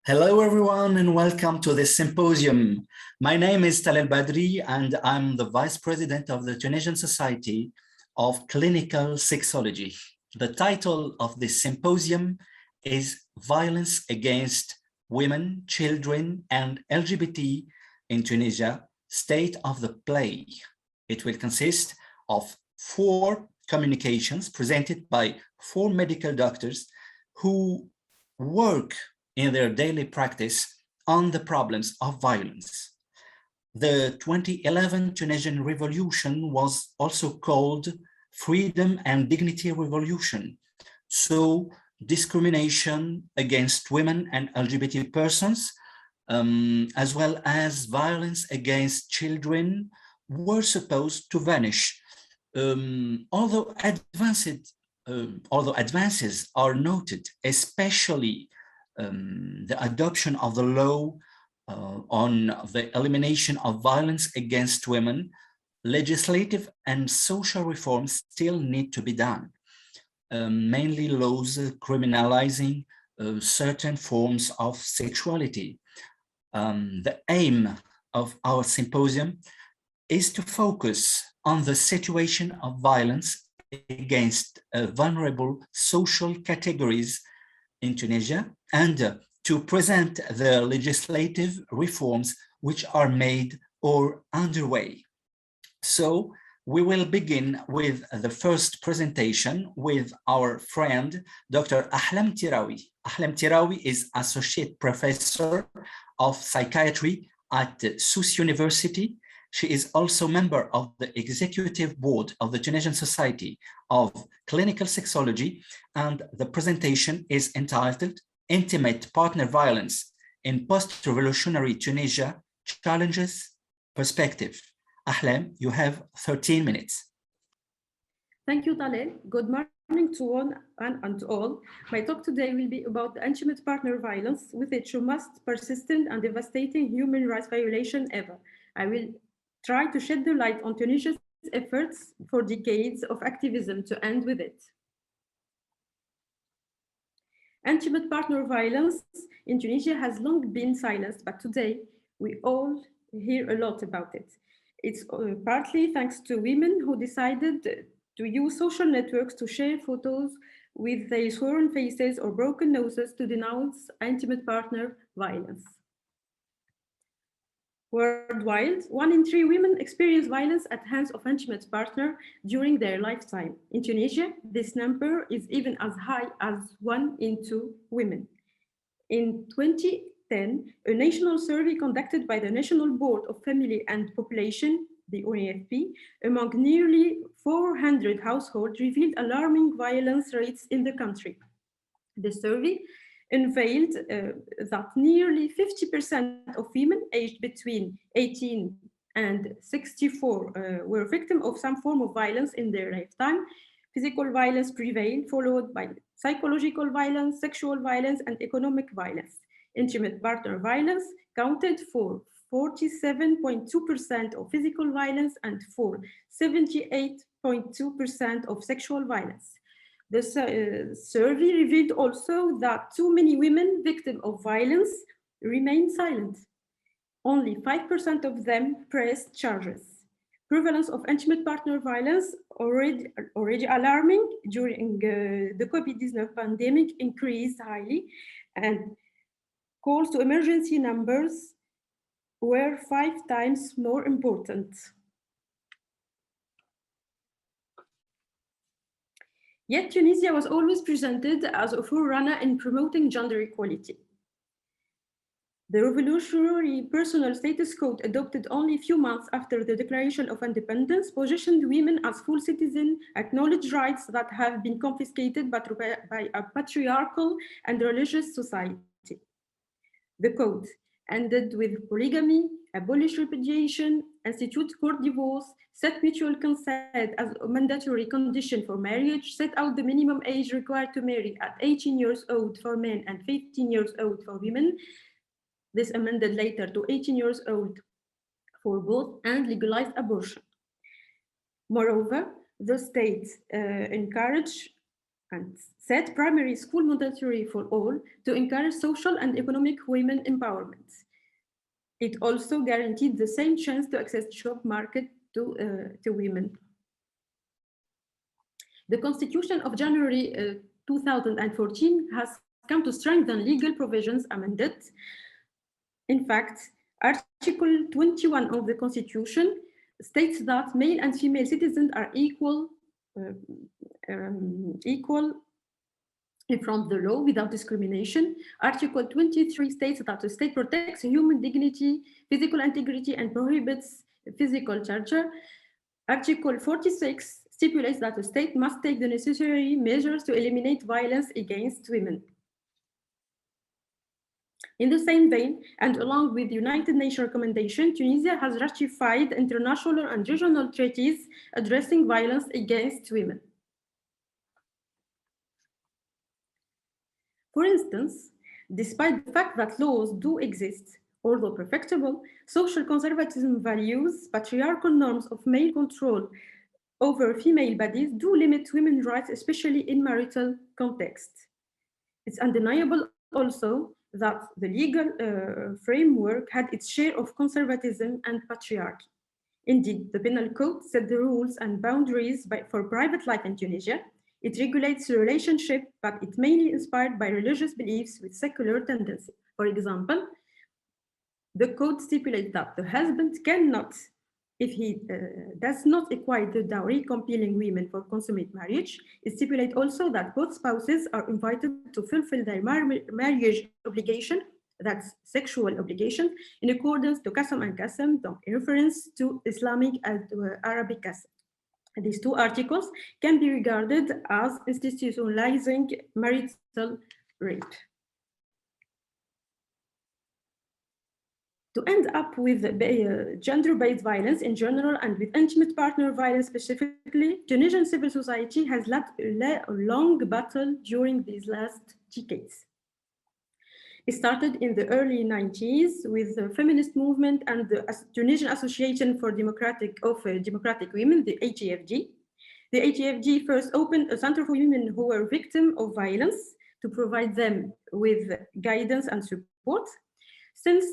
Hello, everyone, and welcome to this symposium. My name is Talal Badri, and I'm the Vice President of the Tunisian Society of Clinical Sexology. The title of this symposium is Violence Against Women, Children, and LGBT in Tunisia, State of the Play. It will consist of 4 communications presented by 4 medical doctors who work in their daily practice on the problems of violence. The 2011 Tunisian Revolution was also called Freedom and Dignity Revolution. So discrimination against women and LGBT persons, as well as violence against children, were supposed to vanish. Although advances are noted, especially the adoption of the law on the elimination of violence against women, legislative and social reforms still need to be done. Mainly laws criminalizing certain forms of sexuality. The aim of our symposium is to focus on the situation of violence against vulnerable social categories in Tunisia and to present the legislative reforms which are made or underway. So we will begin with the first presentation with our friend, Dr. Ahlam Tirawi. Ahlam Tirawi is Associate Professor of Psychiatry at Sousse University. She is also member of the Executive Board of the Tunisian Society of Clinical Sexology, and the presentation is entitled Intimate Partner Violence in Post-Revolutionary Tunisia, Challenges, Perspective. Ahlam, you have 13 minutes. Thank you, Talal. Good morning to one and to all. My talk today will be about the intimate partner violence, with its most persistent and devastating human rights violation ever. I will try to shed the light on Tunisia's efforts for decades of activism to end with it. Intimate partner violence in Tunisia has long been silenced, but today we all hear a lot about it. It's partly thanks to women who decided to use social networks to share photos with their sworn faces or broken noses to denounce intimate partner violence. Worldwide, 1 in 3 women experience violence at hands of intimate partner during their lifetime. In Tunisia, this number is even as high as 1 in 2 women. In 2010, a national survey conducted by the National Board of Family and Population, the ONFP, among nearly 400 households revealed alarming violence rates in the country. The survey unveiled that nearly 50% of women aged between 18 and 64 were victims of some form of violence in their lifetime. Physical violence prevailed, followed by psychological violence, sexual violence, and economic violence. Intimate partner violence counted for 47.2% of physical violence and for 78.2% of sexual violence. The survey revealed also that too many women victims of violence remain silent. Only 5% of them pressed charges. Prevalence of intimate partner violence, already alarming during the COVID-19 pandemic, increased highly, and calls to emergency numbers were 5 times more important. Yet Tunisia was always presented as a forerunner in promoting gender equality. The revolutionary personal status code, adopted only a few months after the Declaration of Independence, positioned women as full citizens, acknowledged rights that have been confiscated by a patriarchal and religious society. The code ended with polygamy, abolished repudiation, instituted court divorce, set mutual consent as a mandatory condition for marriage, set out the minimum age required to marry at 18 years old for men and 15 years old for women. This amended later to 18 years old for both, and legalized abortion. Moreover, the state encouraged and set primary school mandatory for all to encourage social and economic women empowerment. It also guaranteed the same chance to access the job market to women. The Constitution of January 2014 has come to strengthen legal provisions amended. In fact, Article 21 of the Constitution states that male and female citizens are equal in front of the law without discrimination. Article 23 states that the state protects human dignity, physical integrity, and prohibits physical torture. Article 46 stipulates that the state must take the necessary measures to eliminate violence against women. In the same vein, and along with United Nations recommendation, Tunisia has ratified international and regional treaties addressing violence against women. For instance, despite the fact that laws do exist, although perfectible, social conservatism values, patriarchal norms of male control over female bodies do limit women's rights, especially in marital context. It's undeniable also that the legal framework had its share of conservatism and patriarchy. Indeed, the penal code set the rules and boundaries for private life in Tunisia. It regulates the relationship, but it's mainly inspired by religious beliefs with secular tendency. For example, the code stipulates that the husband cannot, if he does not acquire the dowry compelling women for consummate marriage. It stipulates also that both spouses are invited to fulfill their marriage obligation, that's sexual obligation, in accordance to Qasam and Qasam, in reference to Islamic and Arabic Qasam. These two articles can be regarded as institutionalizing marital rape. To end up with gender-based violence in general and with intimate partner violence specifically, Tunisian civil society has led a long battle during these last decades. It started in the early 90s with the feminist movement and the Tunisian Association for Democratic Women, the ATFG. The ATFG first opened a center for women who were victims of violence to provide them with guidance and support. Since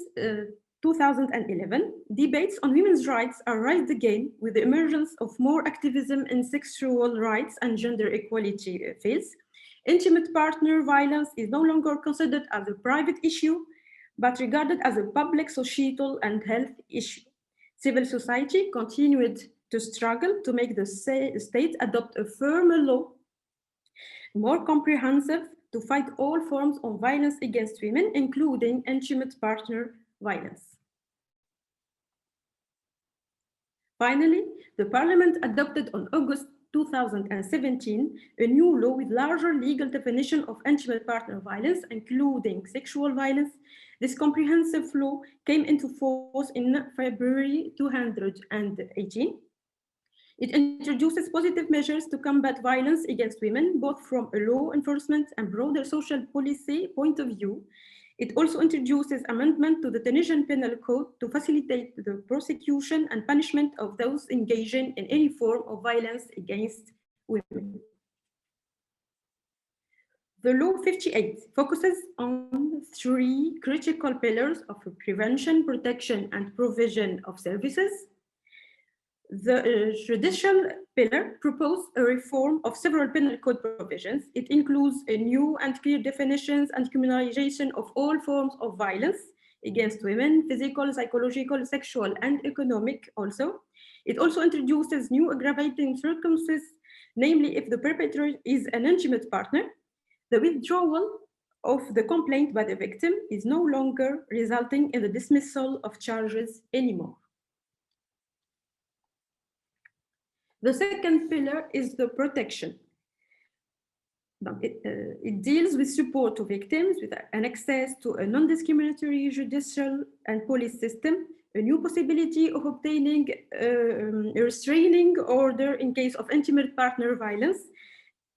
2011, debates on women's rights are raised again with the emergence of more activism in sexual rights and gender equality fields. Intimate partner violence is no longer considered as a private issue, but regarded as a public, societal, and health issue. Civil society continued to struggle to make the state adopt a firmer law, more comprehensive, to fight all forms of violence against women, including intimate partner violence. Finally, the parliament adopted on August 2017, a new law with larger legal definition of intimate partner violence, including sexual violence. This comprehensive law came into force in February 2018. It introduces positive measures to combat violence against women, both from a law enforcement and broader social policy point of view. It also introduces amendment to the Tunisian Penal Code to facilitate the prosecution and punishment of those engaging in any form of violence against women. The Law 58 focuses on three critical pillars of prevention, protection, and provision of services. The judicial pillar proposed a reform of several penal code provisions. It includes a new and clear definitions and criminalization of all forms of violence against women, physical, psychological, sexual, and economic also. It also introduces new aggravating circumstances, namely if the perpetrator is an intimate partner. The withdrawal of the complaint by the victim is no longer resulting in the dismissal of charges anymore. The second pillar is the protection. It deals with support to victims, with an access to a non-discriminatory judicial and police system, a new possibility of obtaining a restraining order in case of intimate partner violence,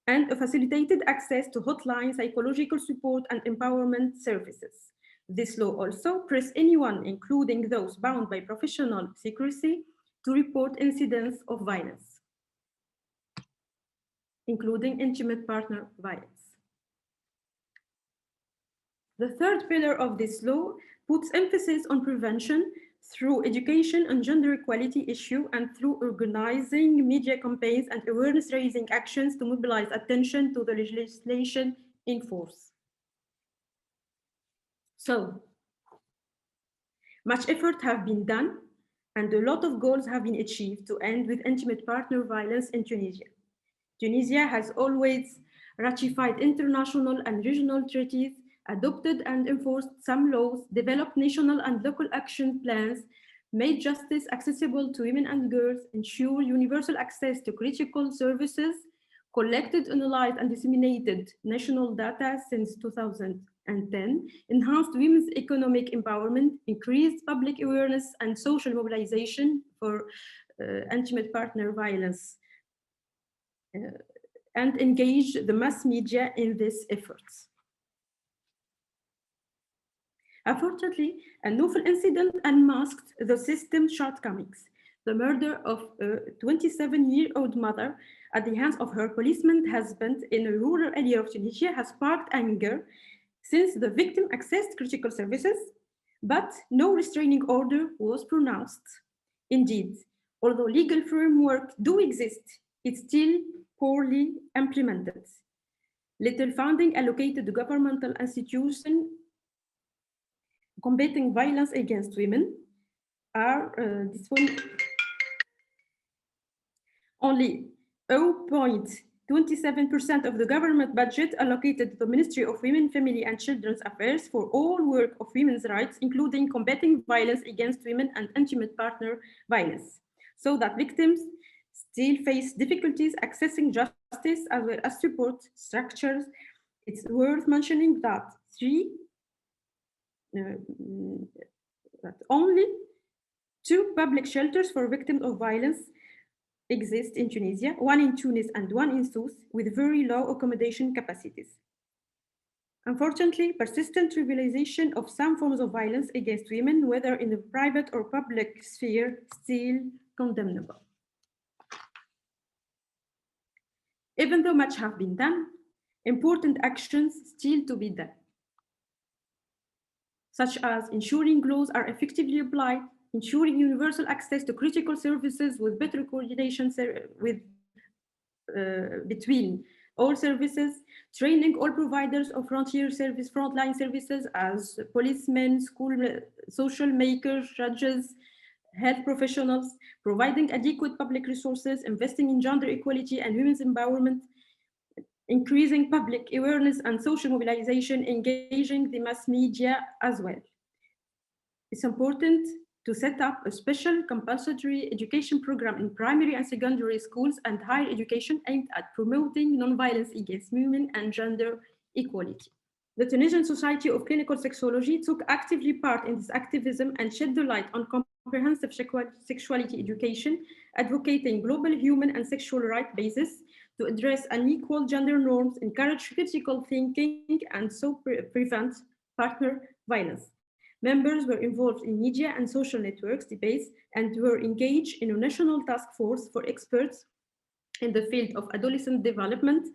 and a facilitated access to hotline, psychological support, and empowerment services. This law also presses anyone, including those bound by professional secrecy, to report incidents of violence. including intimate partner violence. The third pillar of this law puts emphasis on prevention through education on gender equality issue and through organizing media campaigns and awareness-raising actions to mobilize attention to the legislation in force. So, much effort have been done and a lot of goals have been achieved to end with intimate partner violence in Tunisia. Tunisia has always ratified international and regional treaties, adopted and enforced some laws, developed national and local action plans, made justice accessible to women and girls, ensured universal access to critical services, collected, analyzed, and disseminated national data since 2010, enhanced women's economic empowerment, increased public awareness and social mobilization for intimate partner violence, and engaged the mass media in these efforts. Unfortunately, a novel incident unmasked the system's shortcomings. The murder of a 27-year-old mother at the hands of her policeman husband in a rural area of Tunisia has sparked anger since the victim accessed critical services, but no restraining order was pronounced. Indeed, although legal framework do exist, it's still poorly implemented. Little funding allocated to governmental institutions combating violence against women are only 0.27% of the government budget allocated to the Ministry of Women, Family and Children's Affairs for all work of women's rights, including combating violence against women and intimate partner violence, so that victims still face difficulties accessing justice as well as support structures. It's worth mentioning that only 2 public shelters for victims of violence exist in Tunisia, 1 in Tunis and 1 in Sousse, with very low accommodation capacities. Unfortunately, persistent trivialization of some forms of violence against women, whether in the private or public sphere, still condemnable. Even though much have been done, important actions still to be done, such as ensuring laws are effectively applied, ensuring universal access to critical services with better coordination between all services, training all providers of frontline services as policemen, social makers, judges, health professionals, providing adequate public resources, investing in gender equality and women's empowerment, increasing public awareness and social mobilization, engaging the mass media as well. It's important to set up a special compulsory education program in primary and secondary schools and higher education aimed at promoting non-violence against women and gender equality. The Tunisian Society of Clinical Sexology took actively part in this activism and shed the light on comprehensive sexuality education, advocating global human and sexual rights basis to address unequal gender norms, encourage critical thinking, and so prevent partner violence. Members were involved in media and social networks debates and were engaged in a national task force for experts in the field of adolescent development,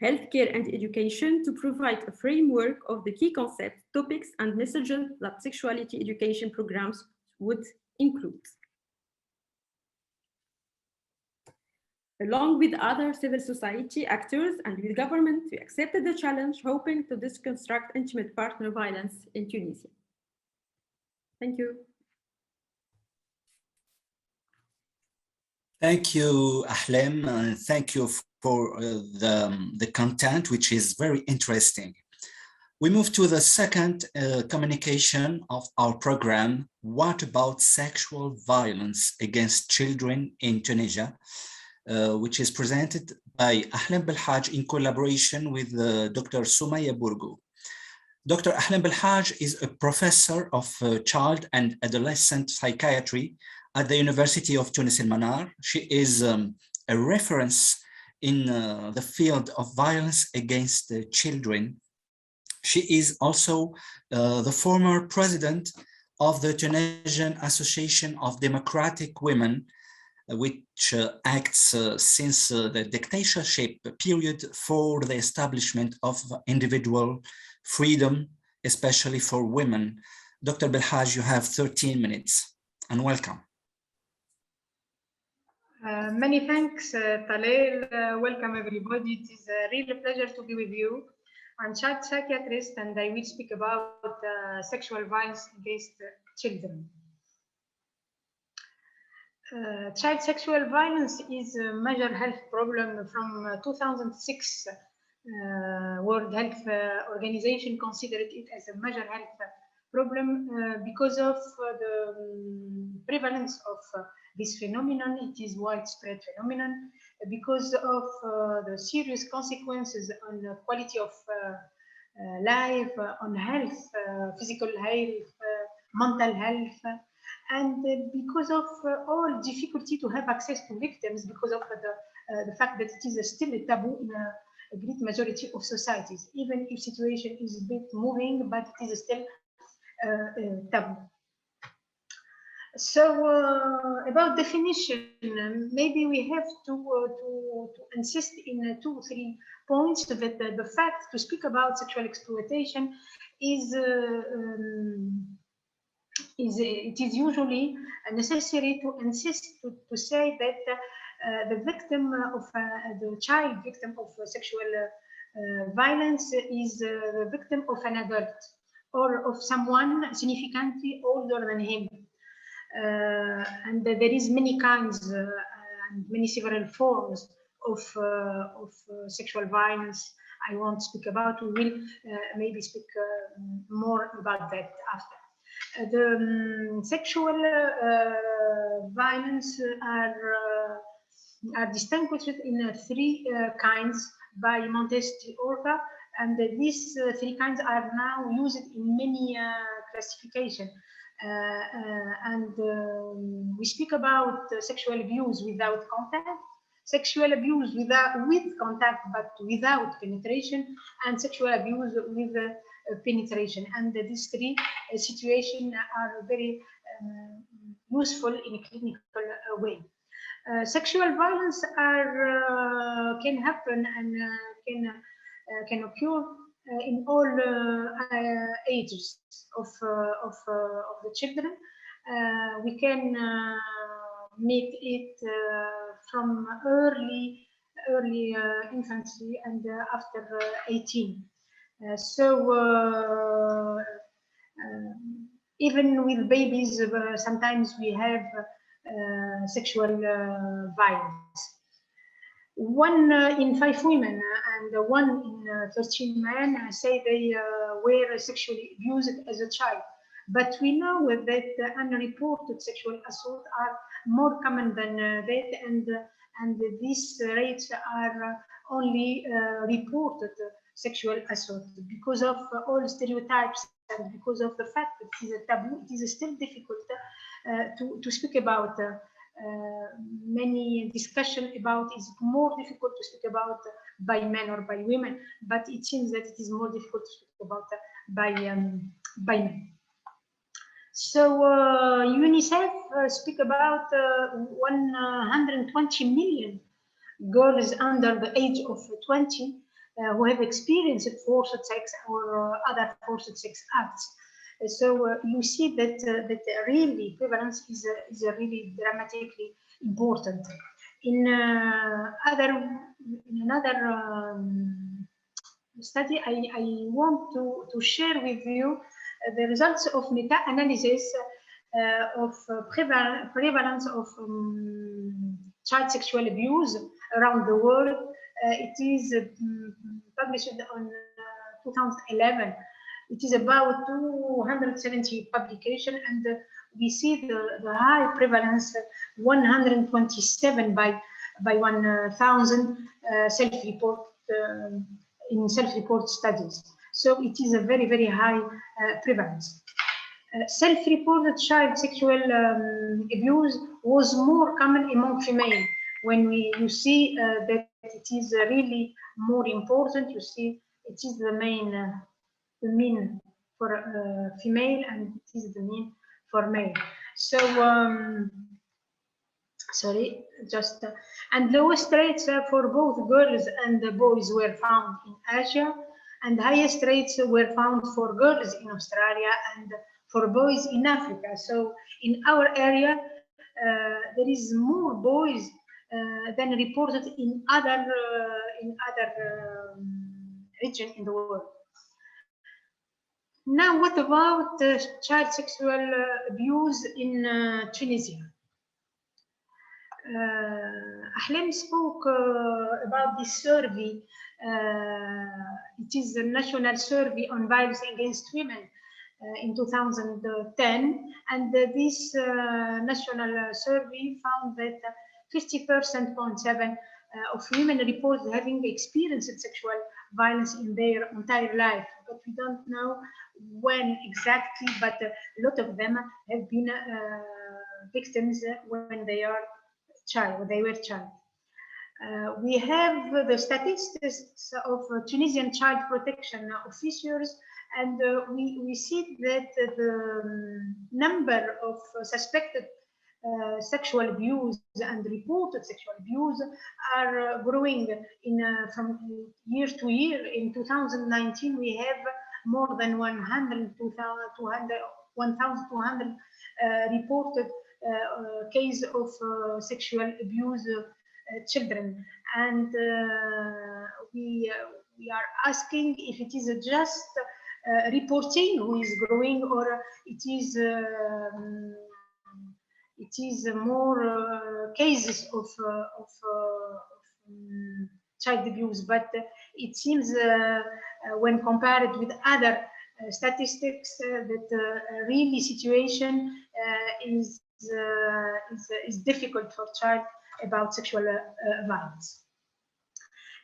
healthcare, and education to provide a framework of the key concepts, topics, and messages that sexuality education programs would include. Along with other civil society actors and with government, we accepted the challenge, hoping to deconstruct intimate partner violence in Tunisia. Thank you. Thank you, Ahlem, and thank you for the content, which is very interesting. We move to the second communication of our program, What About Sexual Violence Against Children in Tunisia, which is presented by Ahlem Belhaj in collaboration with Dr. Soumaya Bourgou. Dr. Ahlem Belhaj is a professor of child and adolescent psychiatry at the University of Tunis El Manar. She is a reference in the field of violence against children. She is also the former president of the Tunisian Association of Democratic Women which acts since the dictatorship period for the establishment of individual freedom, especially for women. Dr. Belhaj, you have 13 minutes, and welcome. Many thanks, Talal. Welcome, everybody. It is a real pleasure to be with you. I'm child psychiatrist, and I will speak about sexual violence against children. Child sexual violence is a major health problem from 2006. World Health Organization considered it as a major health problem because of the prevalence of this phenomenon. It is widespread phenomenon because of the serious consequences on the quality of life, on health, physical health, mental health, and because of all difficulty to have access to victims, because of the fact that it is still a taboo in a great majority of societies, even if situation is a bit moving, but it is still taboo. So about definition, maybe we have to insist in 2 or 3 points that the fact to speak about sexual exploitation is it is usually necessary to insist to say that the victim of the child victim of sexual violence is the victim of an adult or of someone significantly older than him. And there is many kinds and many several forms of sexual violence. I won't speak about. We will maybe speak more about that after. The sexual violence are distinguished in 3 kinds by Montesquieu, and these 3 kinds are now used in many classifications. We speak about sexual abuse without contact, sexual abuse with contact but without penetration, and sexual abuse with penetration. And these 3 situations are very useful in a clinical way. Sexual violence can happen and can occur in all ages of the children. We can meet it from early infancy and after 18. Even with babies, sometimes we have sexual violence. 1 in 5 women and 1 in 13 men say they were sexually abused as a child. But we know that unreported sexual assault are more common than that, and these rates are only reported sexual assault because of all stereotypes and because of the fact that it is a taboo. It is still difficult to speak about. Many discussion about is it more difficult to speak about by men or by women, but it seems that it is more difficult to speak about by men. So UNICEF speak about 120 million girls under the age of 20 who have experienced forced sex or other forced sex acts. So you see that that really prevalence is really dramatically important. In another study, I want to share with you the results of meta-analysis of prevalence of child sexual abuse around the world. It is published on 2011. It is about 270 publications, and we see the high prevalence, 127 by 1,000 self-report in self-report studies. So it is a very, very high prevalence. Self-reported child sexual abuse was more common among female. When you see that it is really more important, you see it is the mean for female and it is the mean for male. So sorry, just and lowest rates for both girls and boys were found in Asia, and highest rates were found for girls in Australia and for boys in Africa. So in our area, there is more boys than reported in other region in the world. Now, what about child sexual abuse in Tunisia? Ahlam spoke about this survey. It is a national survey on violence against women in 2010, and this national survey found that 50.7% of women report having experienced sexual violence in their entire life, but we don't know when exactly, but a lot of them have been victims when they are child, when they were child. We have the statistics of Tunisian child protection officers, and we see that the number of suspected sexual abuse and reported sexual abuse are growing from year to year. In 2019, we have more than 1,200 reported case of sexual abuse children, and we are asking if it is just reporting who is growing, or it is more cases of child abuse, but it seems when compared with other statistics that really situation is difficult for child about sexual violence.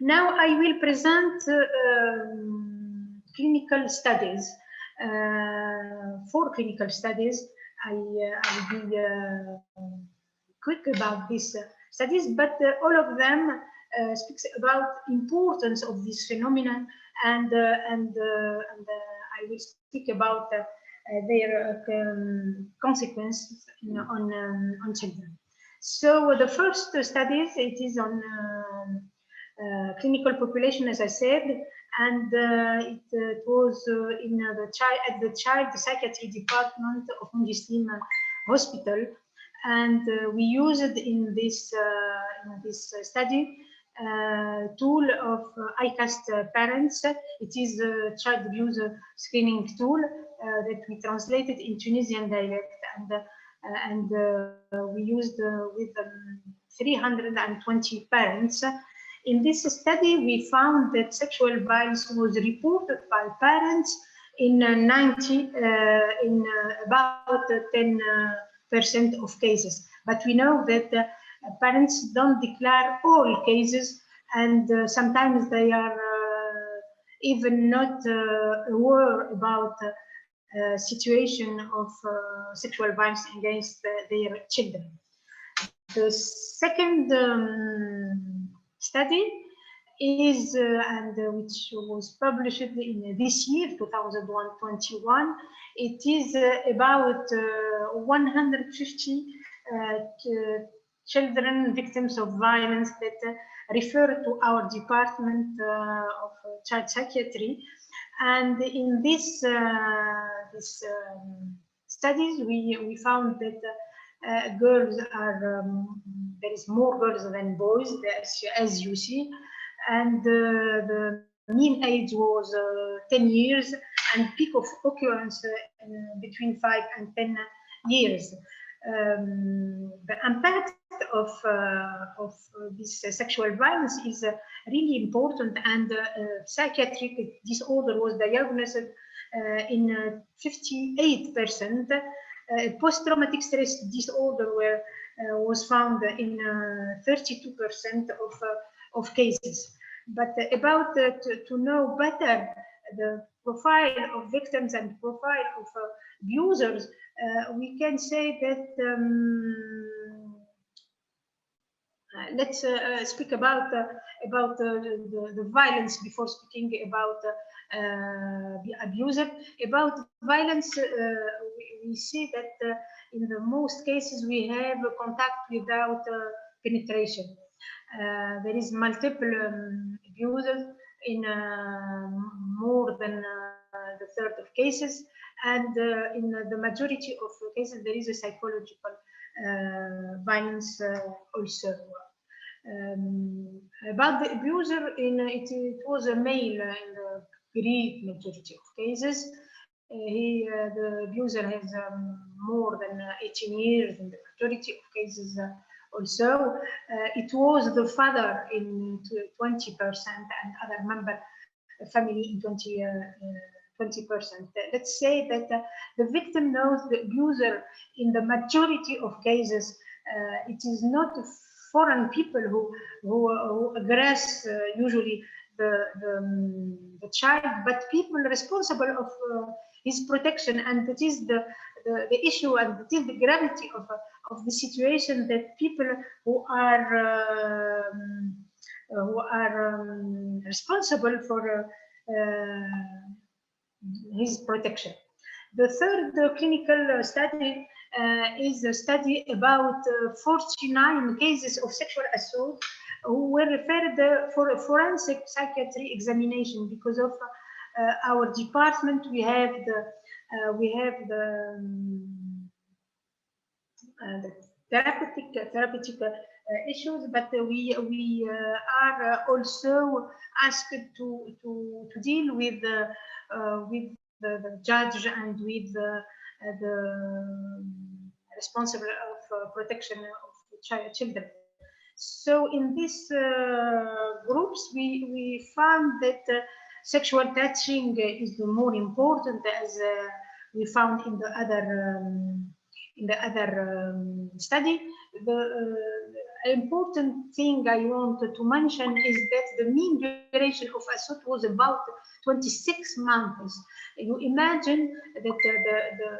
Now I will present clinical studies, 4 clinical studies. I'll be quick about these studies, but all of them speaks about importance of this phenomenon, and I will speak about their consequences on children. So the first studies, it is on clinical population, as I said, and it was in the child psychiatry department of Mujistim Hospital, and we used in this study tool of ICAST parents. It is a child abuse screening tool that we translated in Tunisian dialect, and we used with 320 parents. In this study, we found that sexual violence was reported by parents in about 10% of cases. But we know that parents don't declare all cases, and sometimes they are even not aware about situation of sexual violence against their children. The second study is, which was published in this year, 2021. It is about 150 children victims of violence that refer to our department of child psychiatry. And in this studies, we found that girls are, there is more girls than boys, as you see, and the mean age was 10 years, and peak of occurrence between 5 and 10 years. The impact of this sexual violence is really important, and psychiatric disorder was diagnosed in 58%. Post-traumatic stress disorder was found in 32% of cases. But about to know better the profile of victims and profile of abusers, we can say that let's speak about the violence before speaking about the abuser. About violence, we see that in the most cases we have contact without penetration. There is multiple abuses in more than the third of cases, and in the majority of cases there is a psychological violence also. About the abuser, it was a male in the great majority of cases. The abuser has more than 18 years in the majority of cases. Also, it was the father in 20% and other member family in 20%. Let's say that the victim knows the abuser in the majority of cases. It is not foreign people who aggress usually the child, but people responsible of his protection, and that is the issue, and that is the gravity of the situation, that people who are responsible for his protection. The third clinical study is a study about 49 cases of sexual assault who were referred for a forensic psychiatry examination. Because of our department, we have the therapeutic issues, but we are also asked to deal with the judge and with the responsible of protection of children. So in these groups, we found that sexual touching is the more important, as we found in the other study. The important thing I want to mention is that the mean duration of assault was about 26 months. You imagine that the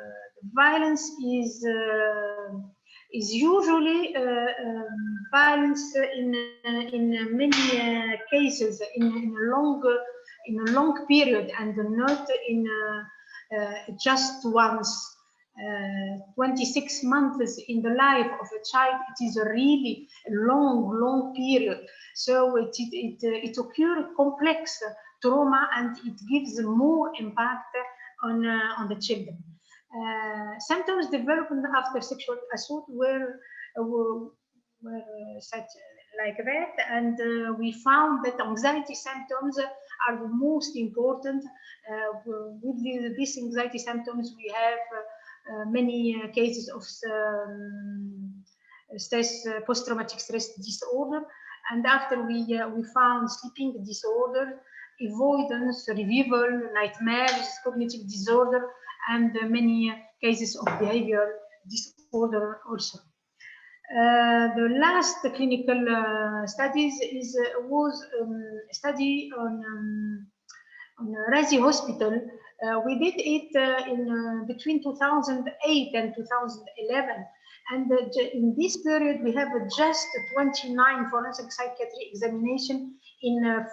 violence is usually violence in many cases in a long period, and not in just once. 26 months in the life of a child, it is a really long period. So it occurs complex trauma, and it gives more impact on the children. Symptoms developed after sexual assault were such like that, and we found that anxiety symptoms are the most important. With these anxiety symptoms, we have many cases of post-traumatic stress disorder, and after we found sleeping disorder, avoidance, revival, nightmares, cognitive disorder, and many cases of behavioral disorder also. The last clinical studies was a study on Razi Hospital. We did it in between 2008 and 2011, and in this period we have just 29 forensic psychiatry examination in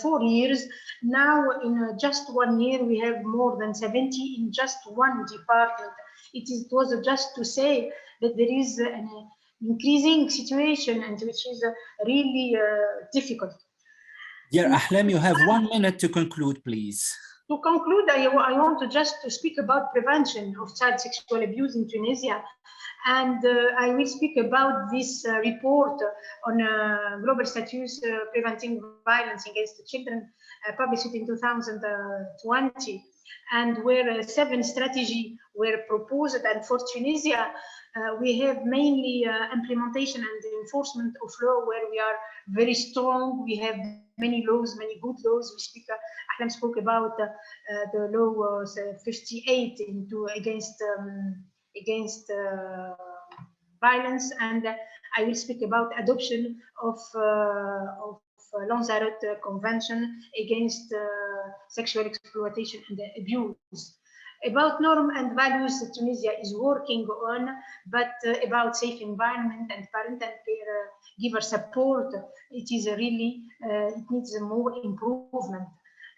4 years. Now in just 1 year we have more than 70 in just one department. It was just to say that there is an increasing situation, and which is really difficult. Dear Ahlam, you have 1 minute to conclude, please. To conclude, I want to just speak about prevention of child sexual abuse in Tunisia. And I will speak about this report on global status preventing violence against children, published in 2020, and where 7 strategies were proposed. And for Tunisia, we have mainly implementation and enforcement of law, where we are very strong. We have many laws, many good laws. We speak. Ahlam spoke about the law 58 against violence, and I will speak about adoption of Lanzarote Convention against sexual exploitation and abuse. About norm and values, Tunisia is working on, but about safe environment and parent and caregiver support, it is really it needs more improvement.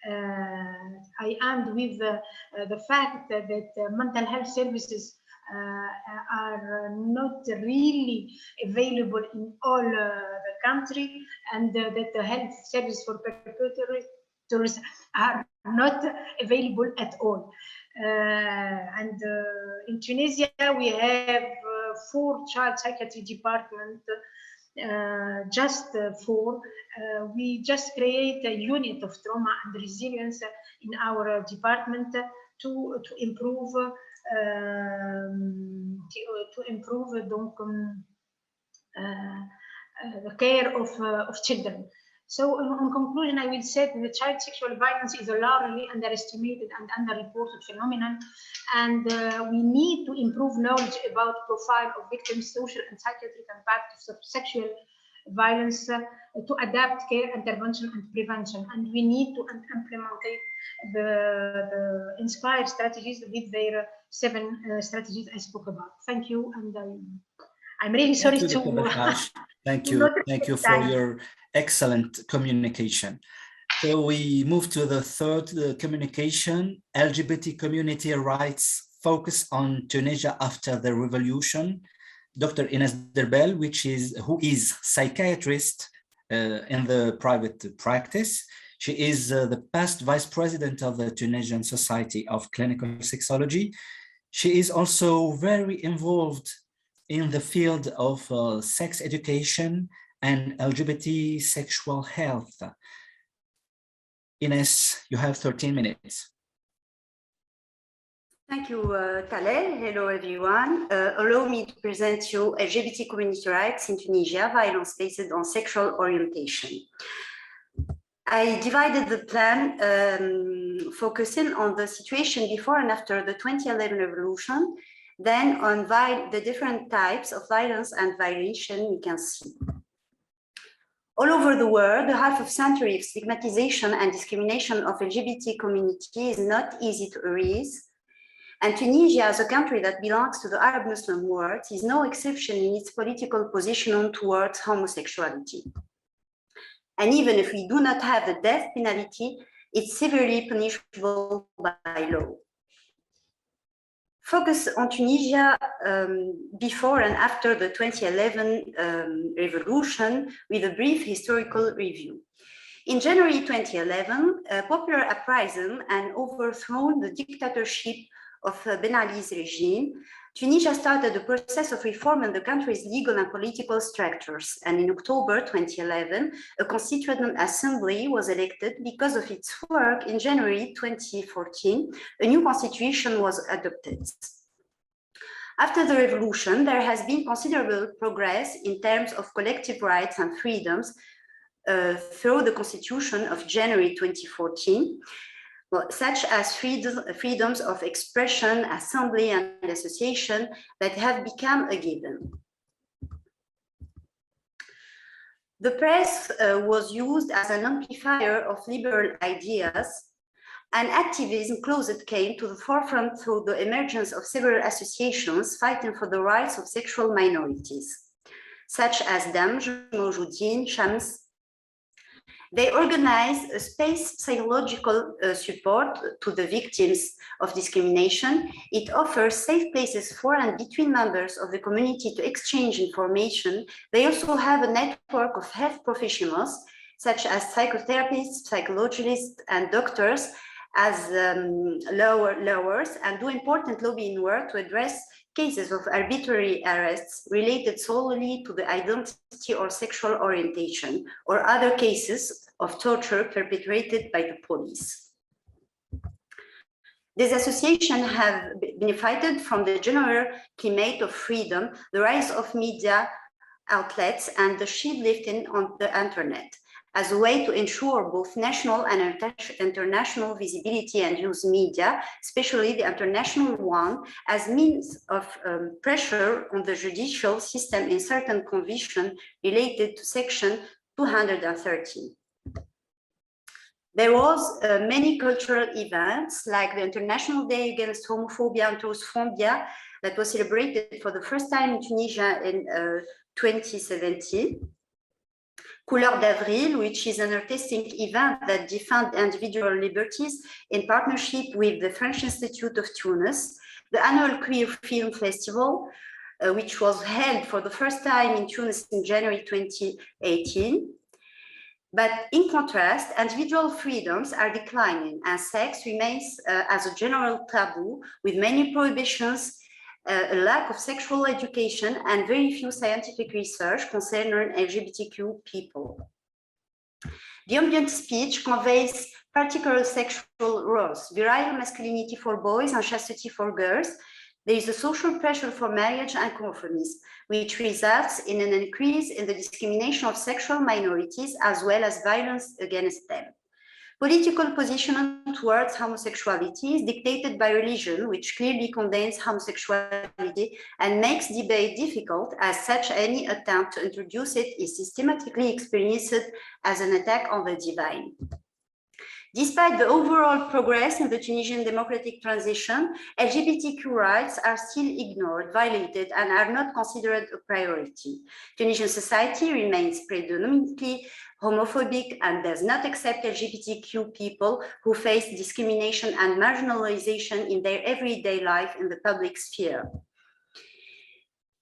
I end with the fact that mental health services are not really available in all the country, and that the health services for perpetrators are not available at all. And in Tunisia, we have 4 child psychiatry departments, just 4. We just create a unit of trauma and resilience in our department to improve donc, the care of children. So in conclusion, I will say that the child sexual violence is a largely underestimated and underreported phenomenon, and we need to improve knowledge about profile of victims, social and psychiatric impact of sexual violence to adapt care, intervention, and prevention. And we need to implement the INSPIRE strategies with their 7 strategies I spoke about. Thank you, and I'm really sorry to. Thank you for your excellent communication. So we move to the third communication, LGBT community rights focus on Tunisia after the revolution. Dr. Ines Derbel, who is psychiatrist in the private practice. She is the past vice president of the Tunisian Society of Clinical Sexology. She is also very involved in the field of sex education and LGBT sexual health. Ines, you have 13 minutes. Thank you, Talel. Hello, everyone. Allow me to present you LGBT community rights in Tunisia, violence based on sexual orientation. I divided the plan focusing on the situation before and after the 2011 revolution, then on the different types of violence and violation we can see. All over the world, the half of century of stigmatization and discrimination of LGBT community is not easy to erase. And Tunisia, as a country that belongs to the Arab Muslim world, is no exception in its political position towards homosexuality. And even if we do not have the death penalty, it's severely punishable by law. Focus on Tunisia before and after the 2011 revolution with a brief historical review. In January 2011, a popular uprising and overthrown the dictatorship of Ben Ali's regime, Tunisia started a process of reforming the country's legal and political structures. And in October 2011, a constituent assembly was elected. Because of its work, in January 2014, a new constitution was adopted. After the revolution, there has been considerable progress in terms of collective rights and freedoms through the constitution of January 2014. Such as freedoms of expression, assembly, and association that have become a given. The press was used as an amplifier of liberal ideas, and activism closet came to the forefront through the emergence of several associations fighting for the rights of sexual minorities, such as Damj, Mawjoudin, Shams. They organized a space psychological support to the victims of discrimination. It offers safe places for and between members of the community to exchange information. They also have a network of health professionals, such as psychotherapists, psychologists, and doctors, as lawyers, and do important lobbying work to address cases of arbitrary arrests related solely to the identity or sexual orientation, or other cases of torture perpetrated by the police. These associations have benefited from the general climate of freedom, the rise of media outlets, and the shield lifting on the internet, as a way to ensure both national and international visibility and use media, especially the international one, as means of pressure on the judicial system in certain convictions related to Section 213. There was many cultural events, like the International Day Against Homophobia and Transphobia, that was celebrated for the first time in Tunisia in 2017. Couleur d'Avril, which is an artistic event that defends individual liberties in partnership with the French Institute of Tunis, the annual Queer Film Festival, which was held for the first time in Tunis in January 2018. But in contrast, individual freedoms are declining and sex remains as a general taboo with many prohibitions, a lack of sexual education and very few scientific research concerning LGBTQ people. The ambient speech conveys particular sexual roles, virile masculinity for boys and chastity for girls. There is a social pressure for marriage and conformism, which results in an increase in the discrimination of sexual minorities as well as violence against them. Political positioning towards homosexuality is dictated by religion, which clearly condemns homosexuality and makes debate difficult. As such, any attempt to introduce it is systematically experienced as an attack on the divine. Despite the overall progress in the Tunisian democratic transition, LGBTQ rights are still ignored, violated, and are not considered a priority. Tunisian society remains predominantly homophobic and does not accept LGBTQ people who face discrimination and marginalization in their everyday life in the public sphere.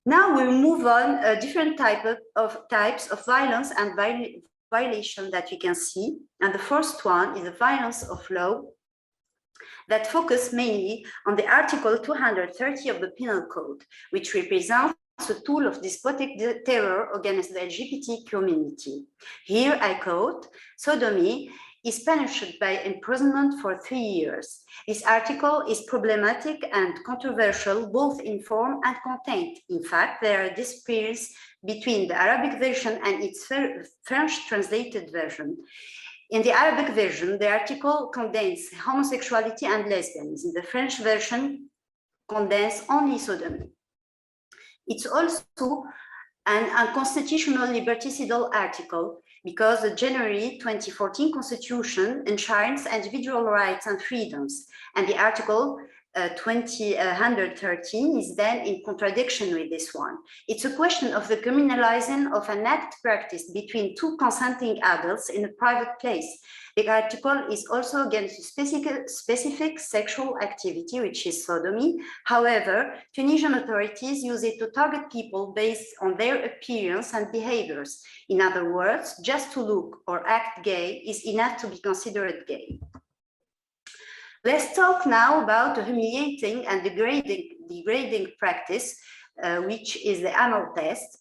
Now we'll move on different types of violence and violation that you can see. And the first one is the violence of law that focus mainly on the Article 230 of the Penal Code, which represents a tool of despotic terror against the LGBT community. Here I quote, sodomy is punished by imprisonment for 3 years. This article is problematic and controversial both in form and content. In fact, there are disputes between the Arabic version and its French translated version. In the Arabic version, the article condemns homosexuality and lesbianism. The French version condemns only sodomy. It's also an unconstitutional liberticidal article because the January 2014 Constitution enshrines individual rights and freedoms, and the Article 213 is then in contradiction with this one. It's a question of the criminalizing of an act practiced between two consenting adults in a private place. The article is also against a specific sexual activity, which is sodomy. However, Tunisian authorities use it to target people based on their appearance and behaviors. In other words, just to look or act gay is enough to be considered gay. Let's talk now about a humiliating and degrading practice, which is the anal test.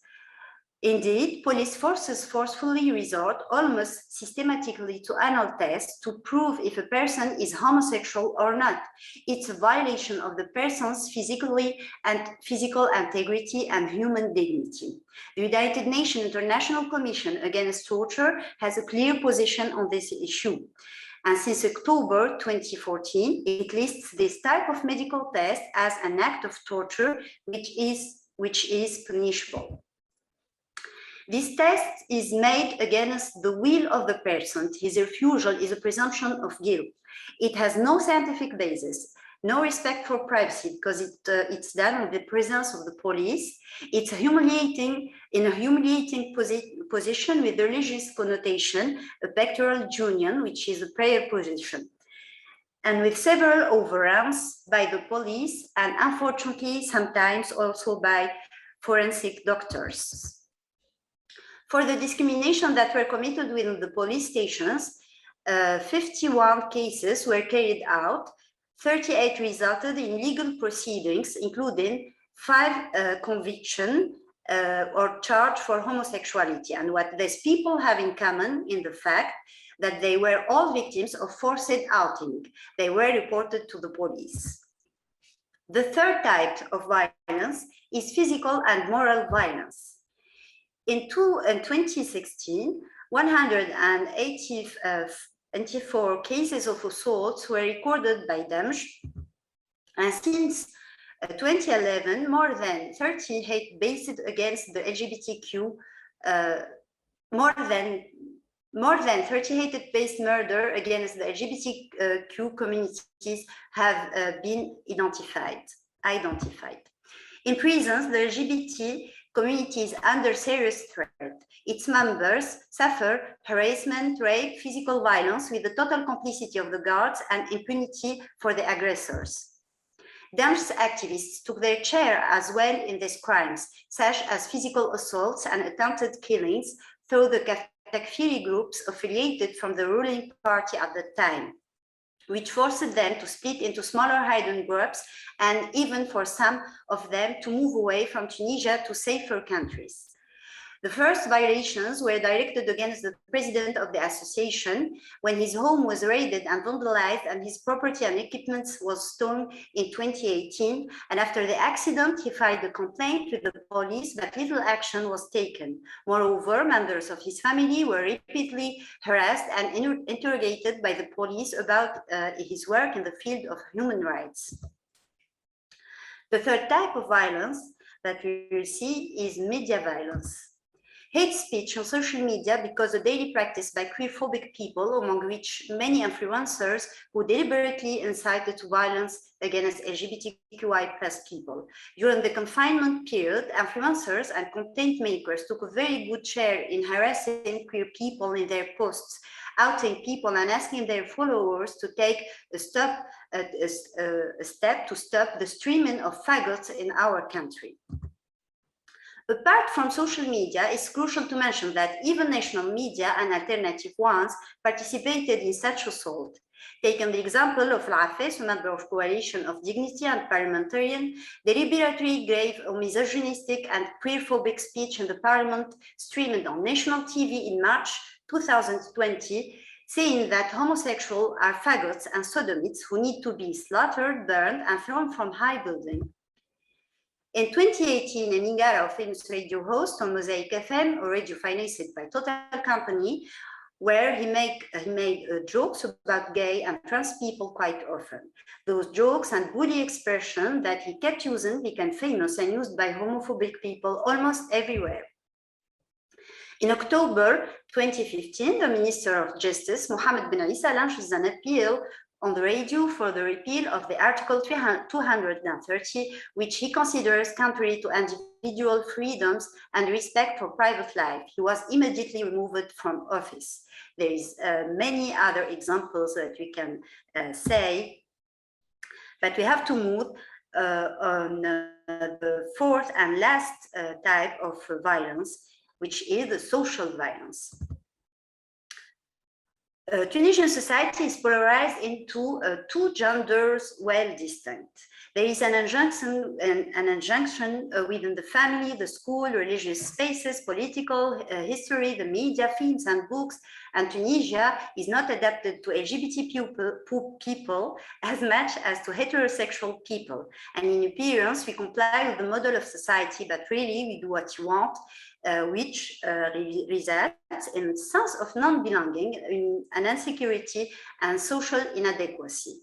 Indeed, police forces forcefully resort almost systematically to anal tests to prove if a person is homosexual or not. It's a violation of the person's physical integrity and human dignity. The United Nations International Commission Against Torture has a clear position on this issue. And since October 2014, it lists this type of medical test as an act of torture, which is punishable. This test is made against the will of the person. His refusal is a presumption of guilt. It has no scientific basis, no respect for privacy because it's done in the presence of the police. It's humiliating in a humiliating position with religious connotation, a pectoral union, which is a prayer position, and with several overruns by the police and unfortunately sometimes also by forensic doctors. For the discrimination that were committed within the police stations, 51 cases were carried out, 38 resulted in legal proceedings, including 5 convictions or charge for homosexuality. And what these people have in common in the fact that they were all victims of forced outing. They were reported to the police. The third type of violence is physical and moral violence. In 2016, 184 cases of assaults were recorded by Damj, and since 2011, more than 30 hate based against the LGBTQ, more than 30 hate-based murder against the LGBTQ communities have been identified. In prisons, the LGBT community is under serious threat. Its members suffer harassment, rape, physical violence with the total complicity of the guards and impunity for the aggressors. Dangerous activists took their share as well in these crimes, such as physical assaults and attempted killings through the Takfiri groups affiliated from the ruling party at the time, which forced them to split into smaller hidden groups and even for some of them to move away from Tunisia to safer countries. The first violations were directed against the president of the association when his home was raided and vandalized and his property and equipment was stolen in 2018. And after the accident, he filed a complaint with the police, but little action was taken. Moreover, members of his family were repeatedly harassed and interrogated by the police about his work in the field of human rights. The third type of violence that we will see is media violence. Hate speech on social media becomes a daily practice by queerphobic people, among which many influencers who deliberately incited to violence against LGBTQI+ people. During the confinement period, influencers and content makers took a very good share in harassing queer people in their posts, outing people and asking their followers to take a step to stop the streaming of faggots in our country. Apart from social media, it's crucial to mention that even national media and alternative ones participated in such assault. Taking the example of Al-Afes, a member of Coalition of Dignity and Parliamentarian, deliberately gave a misogynistic and queerphobic speech in the parliament, streamed on national TV in March 2020, saying that homosexuals are faggots and sodomites who need to be slaughtered, burned, and thrown from high buildings. In 2018, Ningara, a famous radio host on Mosaic FM, a radio financed by Total Company, where he made jokes about gay and trans people quite often. Those jokes and bully expressions that he kept using became famous and used by homophobic people almost everywhere. In October 2015, the Minister of Justice, Mohammed bin Isa, launched an appeal on the radio for the repeal of the Article 230, which he considers contrary to individual freedoms and respect for private life. He was immediately removed from office. There is many other examples that we can say, but we have to move on the fourth and last type of violence, which is the social violence. Tunisian society is polarized into two genders well distinct. There is an injunction within the family, the school, religious spaces, political history, the media, films and books, and Tunisia is not adapted to LGBT people as much as to heterosexual people. And in appearance, we comply with the model of society, but really we do what you want, which results in a sense of non-belonging, in an insecurity and social inadequacy.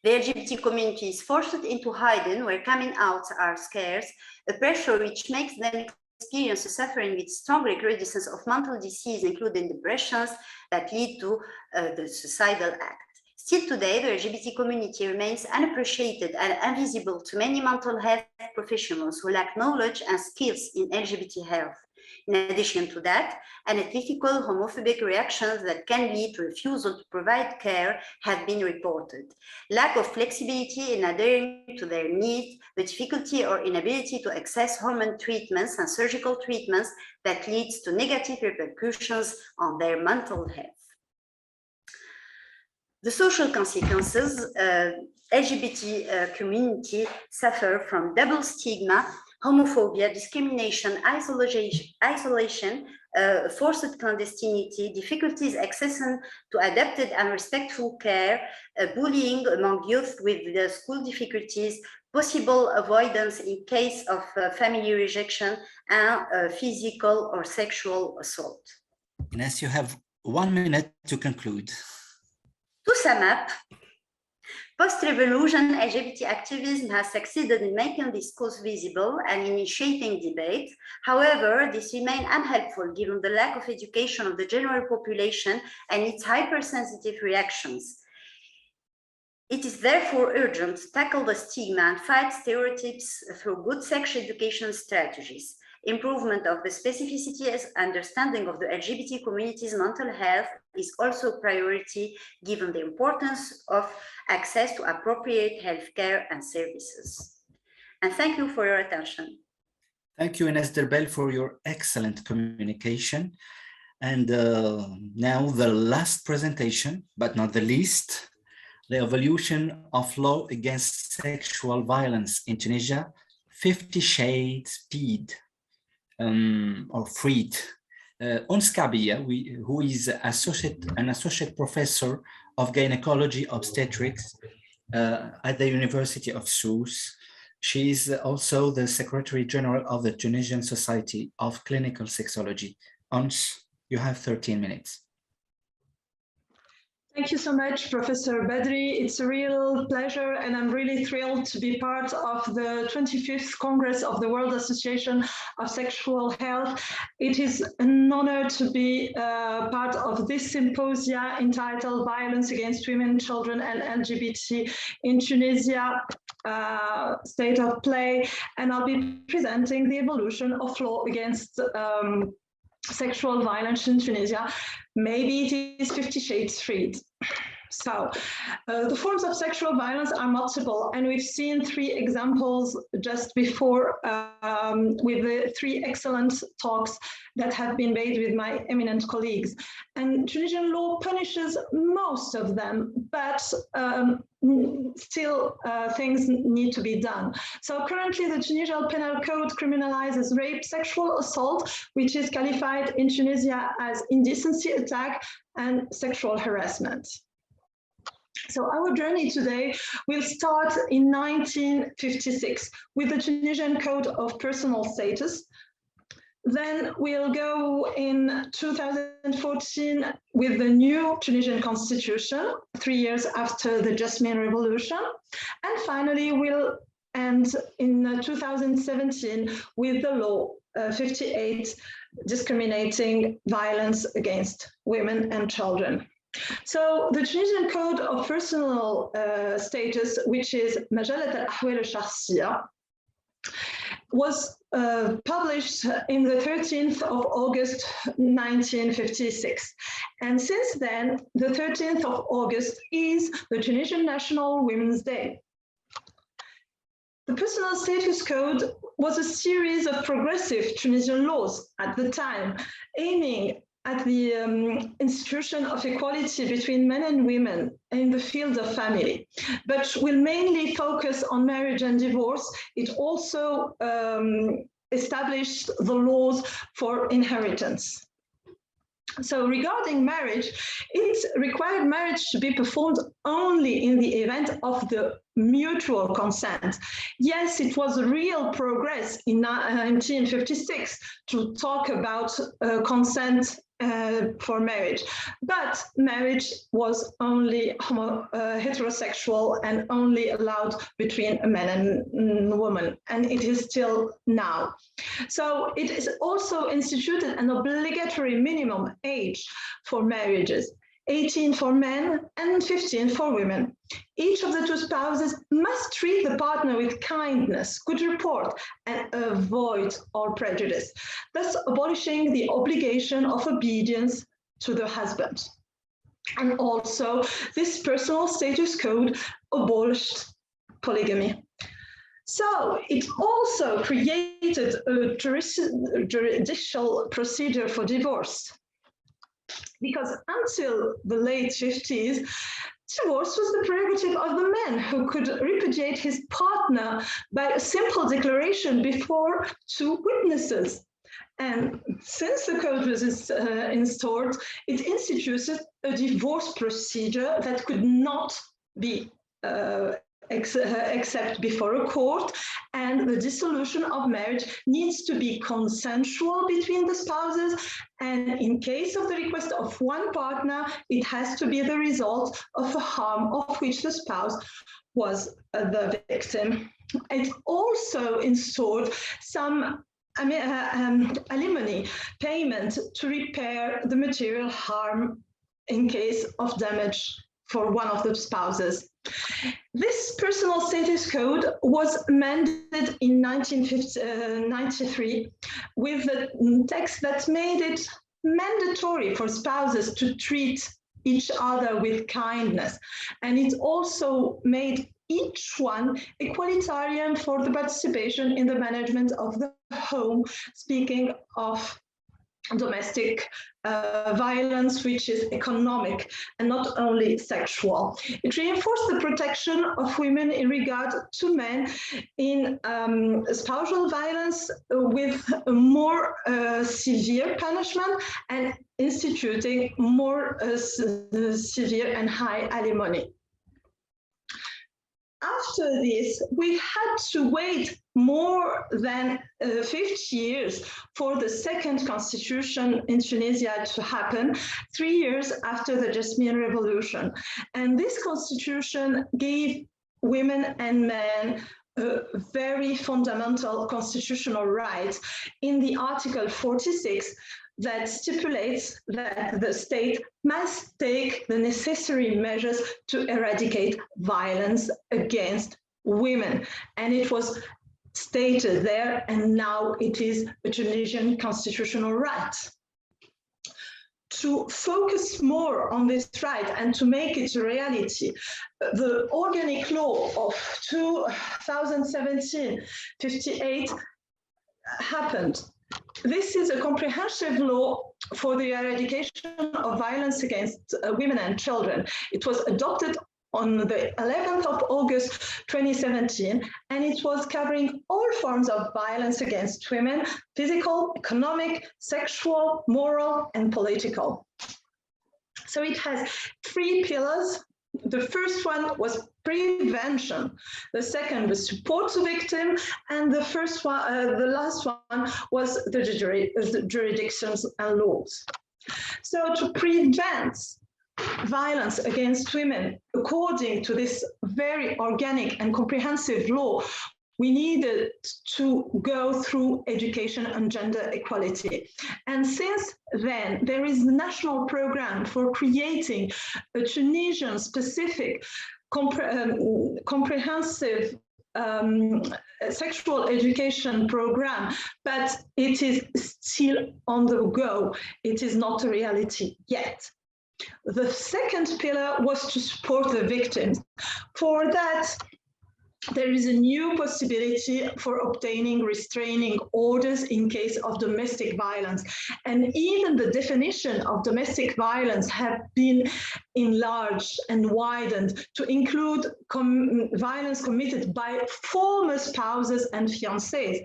The LGBT community is forced into hiding, where coming outs are scarce, a pressure which makes them experience suffering with strong recrudescence of mental disease, including depressions that lead to the suicidal act. Still today, the LGBT community remains unappreciated and invisible to many mental health professionals who lack knowledge and skills in LGBT health. In addition to that, unethical homophobic reactions that can lead to refusal to provide care have been reported. Lack of flexibility in adhering to their needs, the difficulty or inability to access hormone treatments and surgical treatments that leads to negative repercussions on their mental health. The social consequences, LGBT community suffer from double stigma, homophobia, discrimination, isolation, forced clandestinity, difficulties accessing to adapted and respectful care, bullying among youth with school difficulties, possible avoidance in case of family rejection, and physical or sexual assault. Ines, you have 1 minute to conclude. To sum up, post-revolution LGBT activism has succeeded in making this cause visible and initiating debate. However, this remains unhelpful given the lack of education of the general population and its hypersensitive reactions. It is therefore urgent to tackle the stigma and fight stereotypes through good sex education strategies. Improvement of the specificities understanding of the LGBT community's mental health is also a priority given the importance of access to appropriate healthcare and services. And thank you for your attention. Thank you, Ines Derbel, for your excellent communication. And now the last presentation, but not the least, the evolution of law against sexual violence in Tunisia, 50 Shades Speed. Or Freed. Ons Kabia, who is an associate professor of gynecology obstetrics at the University of Sousse. She is also the Secretary General of the Tunisian Society of Clinical Sexology. Ons, you have 13 minutes. Thank you so much, Professor Badri. It's a real pleasure, and I'm really thrilled to be part of the 25th Congress of the World Association of Sexual Health. It is an honor to be part of this symposia entitled Violence Against Women, Children, and LGBT in Tunisia, State of Play, and I'll be presenting the evolution of law against sexual violence in Tunisia. Maybe it is 50 Shades Freed. So the forms of sexual violence are multiple, and we've seen 3 examples just before with the 3 excellent talks that have been made with my eminent colleagues. And Tunisian law punishes most of them, but still things need to be done. So currently the Tunisian Penal Code criminalizes rape, sexual assault, which is qualified in Tunisia as indecency attack and sexual harassment. So our journey today will start in 1956 with the Tunisian Code of Personal Status. Then we'll go in 2014 with the new Tunisian Constitution, 3 years after the Jasmine Revolution. And finally, we'll end in 2017 with the law 58, discriminating violence against women and children. So the Tunisian Code of Personal Status, which is Majalat al-Ahwal al-Shakhsiyya, was published in the 13th of August 1956. And since then, the 13th of August is the Tunisian National Women's Day. The Personal Status Code was a series of progressive Tunisian laws at the time, aiming at the institution of equality between men and women in the field of family, but will mainly focus on marriage and divorce. It also established the laws for inheritance. So regarding marriage, it required marriage to be performed only in the event of the mutual consent. Yes, it was a real progress in 1956 to talk about consent for marriage, but marriage was only heterosexual and only allowed between a man and a woman, and it is still now. So it is also instituted an obligatory minimum age for marriages, 18 for men and 15 for women. Each of the 2 spouses must treat the partner with kindness, good report, and avoid all prejudice, thus abolishing the obligation of obedience to the husband. And also, this Personal Status Code abolished polygamy. So it also created a judicial procedure for divorce, because until the late 50s, divorce was the prerogative of the man, who could repudiate his partner by a simple declaration before 2 witnesses. And since the code was installed, it instituted a divorce procedure that could not be except before a court, and the dissolution of marriage needs to be consensual between the spouses, and in case of the request of one partner, it has to be the result of a harm of which the spouse was the victim. It also installed some alimony payment to repair the material harm in case of damage for one of the spouses. This personal status code was amended in 1993 with a text that made it mandatory for spouses to treat each other with kindness. And it also made each one equalitarian for the participation in the management of the home, speaking of domestic violence, which is economic and not only sexual. It reinforced the protection of women in regard to men in spousal violence with a more severe punishment and instituting more severe and high alimony. After this, we had to wait more than 50 years for the second constitution in Tunisia to happen, 3 years after the Jasmine Revolution. And this constitution gave women and men very fundamental constitutional rights in the Article 46 that stipulates that the state must take the necessary measures to eradicate violence against women. And it was stated there, and now it is a Tunisian constitutional right. To focus more on this right and to make it a reality, the organic law of 2017-58 happened. This is a comprehensive law for the eradication of violence against women and children. It was adopted on the 11th of August 2017, and it was covering all forms of violence against women: physical, economic, sexual, moral, and political. So it has 3 pillars. The first one was prevention. The second was support to victim, and the last one was the jurisdictions and laws. So to prevent violence against women, according to this very organic and comprehensive law, we needed to go through education and gender equality. And since then, there is a national program for creating a Tunisian specific comprehensive sexual education program, but it is still on the go. It is not a reality yet. The second pillar was to support the victims. For that, there is a new possibility for obtaining restraining orders in case of domestic violence. And even the definition of domestic violence have been enlarged and widened to include violence committed by former spouses and fiancés.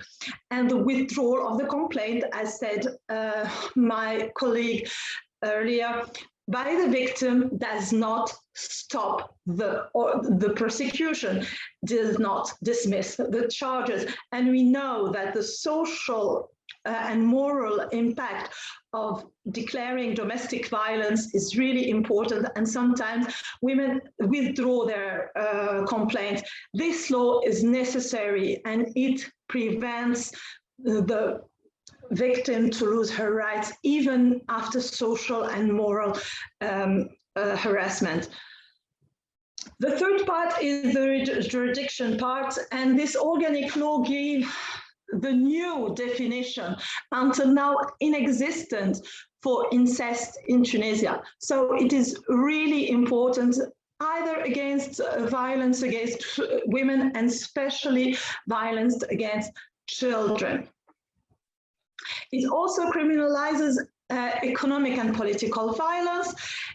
And the withdrawal of the complaint, as said my colleague earlier, by the victim does not stop the prosecution, does not dismiss the charges. And we know that the social and moral impact of declaring domestic violence is really important, and sometimes women withdraw their complaint. This law is necessary, and it prevents the victim to lose her rights even after social and moral harassment. The third part is the jurisdiction part, and this organic law gave the new definition, until now inexistent, for incest in Tunisia. So it is really important, either against violence against women and especially violence against children. It also criminalizes economic and political violence.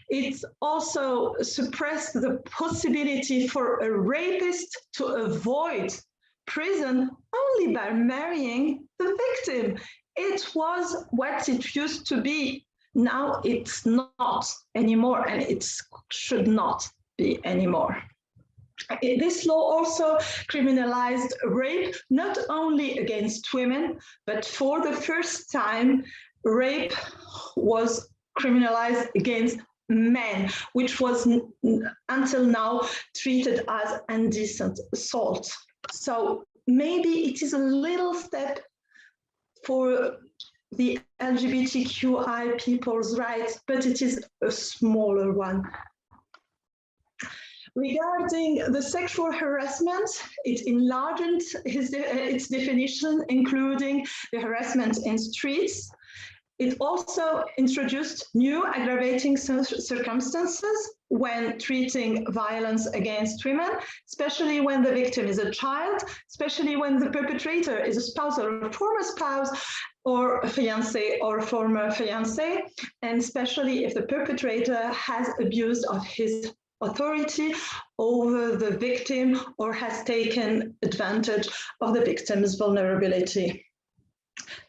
It also suppressed the possibility for a rapist to avoid prison only by marrying the victim. It was what it used to be. Now it's not anymore, and it should not be anymore. This law also criminalized rape, not only against women, but for the first time, rape was criminalized against men, which was until now treated as indecent assault. So maybe it is a little step for the LGBTQI people's rights, but it is a smaller one. Regarding the sexual harassment, it enlarged its definition, including the harassment in streets. It also introduced new aggravating circumstances when treating violence against women, especially when the victim is a child, especially when the perpetrator is a spouse or a former spouse, or a fiancé or former fiancé, and especially if the perpetrator has abused of his authority over the victim or has taken advantage of the victim's vulnerability.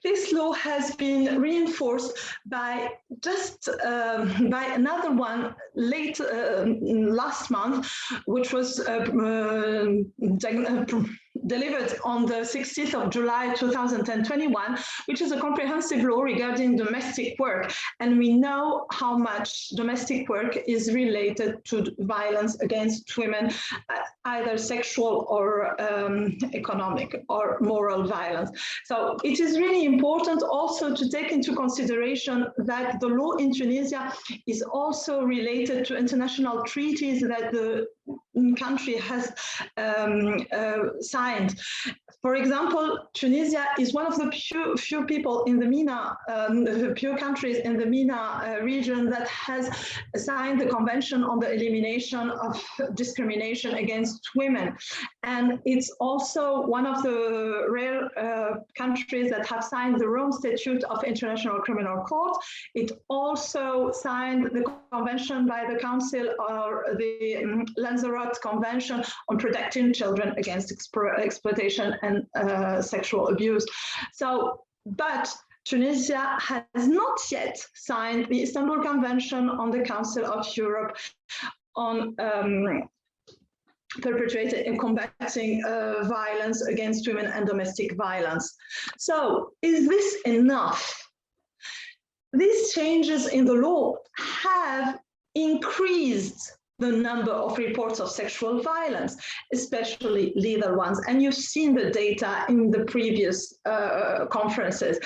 This law has been reinforced by by another one last month, which was delivered on the 16th of July 2021, which is a comprehensive law regarding domestic work. And we know how much domestic work is related to violence against women, either sexual or economic or moral violence. So it is really important also to take into consideration that the law in Tunisia is also related to international treaties that the country has signed. For example, Tunisia is one of the few people in the MENA, few countries in the MENA region that has signed the Convention on the Elimination of Discrimination Against Women. And it's also one of the rare countries that have signed the Rome Statute of International Criminal Court. It also signed the convention by the Council or the Lanzarote Convention on Protecting Children Against Exploitation and Sexual Abuse. So, but Tunisia has not yet signed the Istanbul Convention on the Council of Europe on perpetrating and combating violence against women and domestic violence. So, is this enough? These changes in the law have increased the number of reports of sexual violence, especially lethal ones. And you've seen the data in the previous conferences.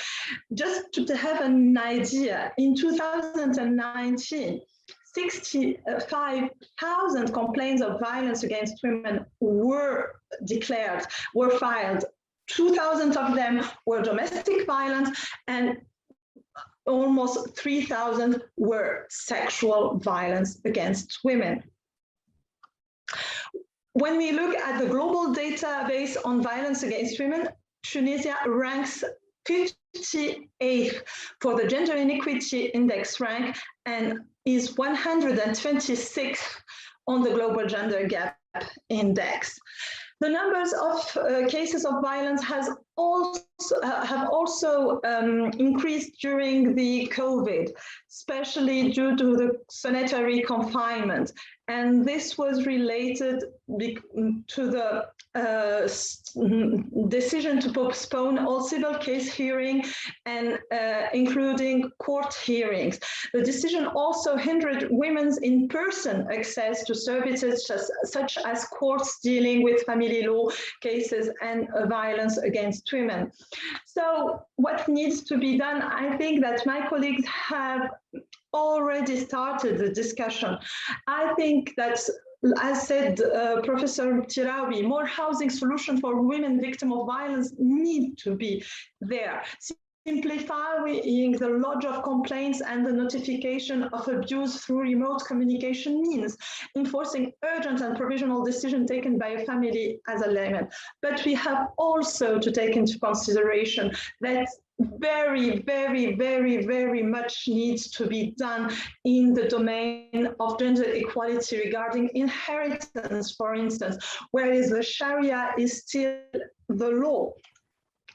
Just to have an idea, in 2019, 65,000 complaints of violence against women were declared, were filed. 2,000 of them were domestic violence, and almost 3,000 were sexual violence against women. When we look at the global database on violence against women, Tunisia ranks 58th for the Gender Inequality Index rank and is 126th on the Global Gender Gap Index. The numbers of cases of violence have also increased during the COVID, especially due to the sanitary confinement. And this was related to the decision to postpone all civil case hearings and including court hearings. The decision also hindered women's in-person access to services such as courts dealing with family law cases and violence against women. So what needs to be done? I think that my colleagues have already started the discussion. I think that, as said Professor Tirawi, more housing solutions for women victims of violence need to be there. Simplifying the lodge of complaints and the notification of abuse through remote communication means enforcing urgent and provisional decision taken by a family as a layman. But we have also to take into consideration that very much needs to be done in the domain of gender equality regarding inheritance, for instance, whereas the Sharia is still the law.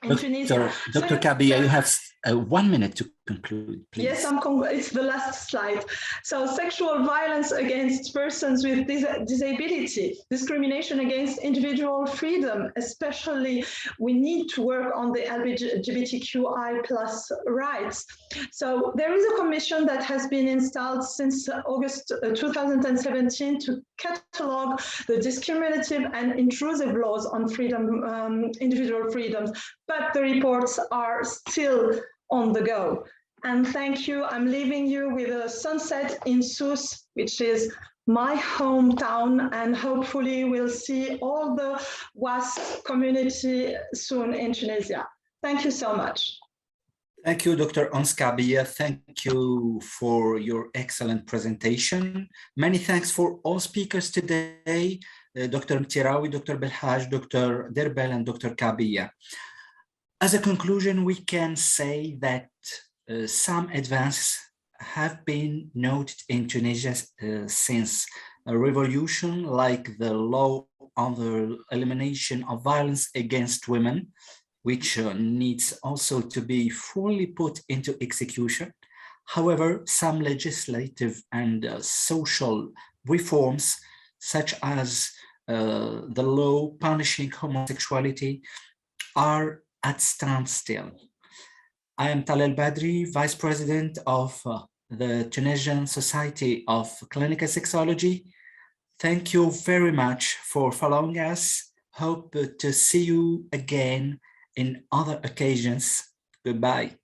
Dr. Kabia, you have 1 minute to conclude, please. Yes, it's the last slide. So sexual violence against persons with disability, discrimination against individual freedom, especially we need to work on the LGBTQI+ rights. So there is a commission that has been installed since August 2017 to catalog the discriminative and intrusive laws on freedom, individual freedoms, but the reports are still on the go. And thank you. I'm leaving you with a sunset in Sousse, which is my hometown, and hopefully we'll see all the WASP community soon in Tunisia. Thank you so much. Thank you, Dr. Ons Kabia. Thank you for your excellent presentation. Many thanks for all speakers today, Dr. Mtirawi, Dr. Belhaj, Dr. Derbel, and Dr. Kabia. As a conclusion, we can say that some advances have been noted in Tunisia since a revolution, like the law on the elimination of violence against women, which needs also to be fully put into execution. However, some legislative and social reforms, such as the law punishing homosexuality, are at standstill. I am Talal Badri, Vice President of the Tunisian Society of Clinical Sexology. Thank you very much for following us. Hope to see you again in other occasions. Goodbye.